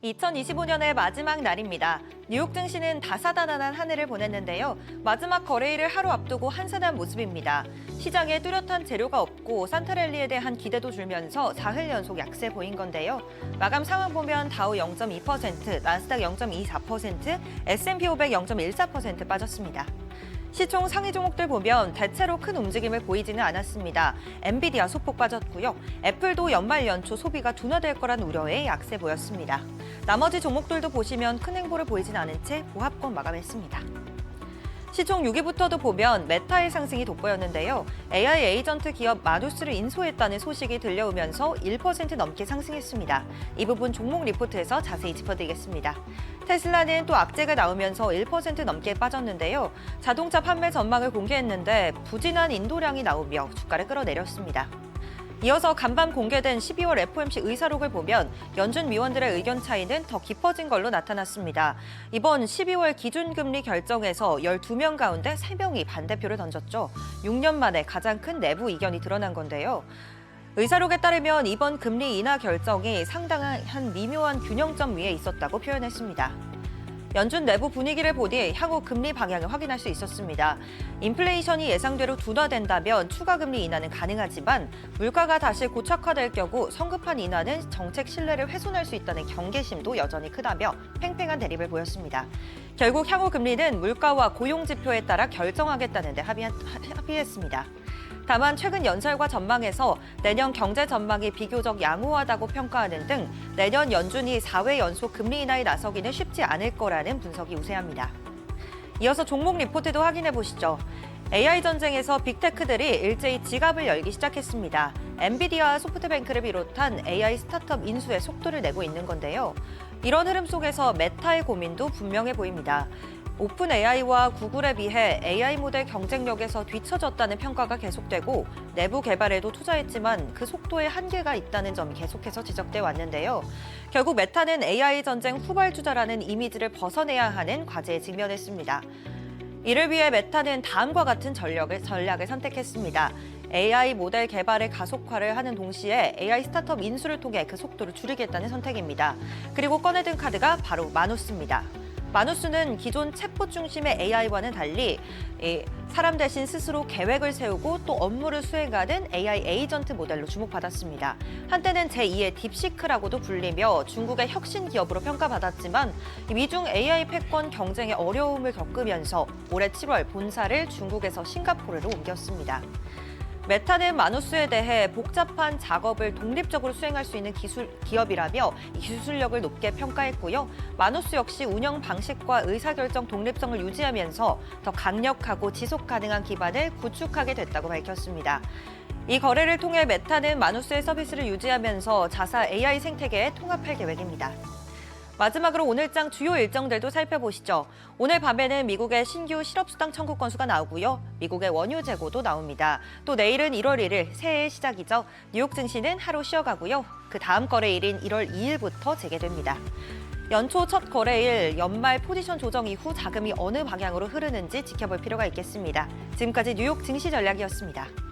2025년의 마지막 날입니다. 뉴욕 증시는 다사다난한 한 해를 보냈는데요. 마지막 거래일을 하루 앞두고 한산한 모습입니다. 시장에 뚜렷한 재료가 없고 산타랠리에 대한 기대도 줄면서 사흘 연속 약세 보인 건데요. 마감 상황 보면 다우 0.2%, 나스닥 0.24%, S&P 500 0.14% 빠졌습니다. 시총 상위 종목들 보면 대체로 큰 움직임을 보이지는 않았습니다. 엔비디아 소폭 빠졌고요. 애플도 연말 연초 소비가 둔화될 거란 우려에 약세 보였습니다. 나머지 종목들도 보시면 큰 행보를 보이진 않은 채 보합권 마감했습니다. 시총 6위부터도 보면 메타의 상승이 돋보였는데요. AI 에이전트 기업 마누스를 인수했다는 소식이 들려오면서 1% 넘게 상승했습니다. 이 부분 종목 리포트에서 자세히 짚어드리겠습니다. 테슬라는 또 악재가 나오면서 1% 넘게 빠졌는데요. 자동차 판매 전망을 공개했는데 부진한 인도량이 나오며 주가를 끌어내렸습니다. 이어서 간밤 공개된 12월 FOMC 의사록을 보면 연준 위원들의 의견 차이는 더 깊어진 걸로 나타났습니다. 이번 12월 기준금리 결정에서 12명 가운데 3명이 반대표를 던졌죠. 6년 만에 가장 큰 내부 이견이 드러난 건데요. 의사록에 따르면 이번 금리 인하 결정이 상당한 미묘한 균형점 위에 있었다고 표현했습니다. 연준 내부 분위기를 보니 향후 금리 방향을 확인할 수 있었습니다. 인플레이션이 예상대로 둔화된다면 추가 금리 인하는 가능하지만 물가가 다시 고착화될 경우 성급한 인하는 정책 신뢰를 훼손할 수 있다는 경계심도 여전히 크다며 팽팽한 대립을 보였습니다. 결국 향후 금리는 물가와 고용 지표에 따라 결정하겠다는 데 합의했습니다. 다만 최근 연설과 전망에서 내년 경제 전망이 비교적 양호하다고 평가하는 등 내년 연준이 4회 연속 금리 인하에 나서기는 쉽지 않을 거라는 분석이 우세합니다. 이어서 종목 리포트도 확인해 보시죠. AI 전쟁에서 빅테크들이 일제히 지갑을 열기 시작했습니다. 엔비디아와 소프트뱅크를 비롯한 AI 스타트업 인수에 속도를 내고 있는 건데요. 이런 흐름 속에서 메타의 고민도 분명해 보입니다. 오픈 AI와 구글에 비해 AI 모델 경쟁력에서 뒤처졌다는 평가가 계속되고 내부 개발에도 투자했지만 그 속도에 한계가 있다는 점이 계속해서 지적돼 왔는데요. 결국 메타는 AI 전쟁 후발주자라는 이미지를 벗어내야 하는 과제에 직면했습니다. 이를 위해 메타는 다음과 같은 전략을 선택했습니다. AI 모델 개발의 가속화를 하는 동시에 AI 스타트업 인수를 통해 그 속도를 줄이겠다는 선택입니다. 그리고 꺼내든 카드가 바로 마누스입니다. 마누스는 기존 챗봇 중심의 AI와는 달리 사람 대신 스스로 계획을 세우고 또 업무를 수행하는 AI 에이전트 모델로 주목받았습니다. 한때는 제2의 딥시크라고도 불리며 중국의 혁신 기업으로 평가받았지만 미중 AI 패권 경쟁에 어려움을 겪으면서 올해 7월 본사를 중국에서 싱가포르로 옮겼습니다. 메타는 마누스에 대해 복잡한 작업을 독립적으로 수행할 수 있는 기업이라며 기술력을 높게 평가했고요. 마누스 역시 운영 방식과 의사결정 독립성을 유지하면서 더 강력하고 지속 가능한 기반을 구축하게 됐다고 밝혔습니다. 이 거래를 통해 메타는 마누스의 서비스를 유지하면서 자사 AI 생태계에 통합할 계획입니다. 마지막으로 오늘장 주요 일정들도 살펴보시죠. 오늘 밤에는 미국의 신규 실업수당 청구 건수가 나오고요. 미국의 원유 재고도 나옵니다. 또 내일은 1월 1일 새해의 시작이죠. 뉴욕 증시는 하루 쉬어가고요. 그 다음 거래일인 1월 2일부터 재개됩니다. 연초 첫 거래일 연말 포지션 조정 이후 자금이 어느 방향으로 흐르는지 지켜볼 필요가 있겠습니다. 지금까지 뉴욕 증시 전략이었습니다.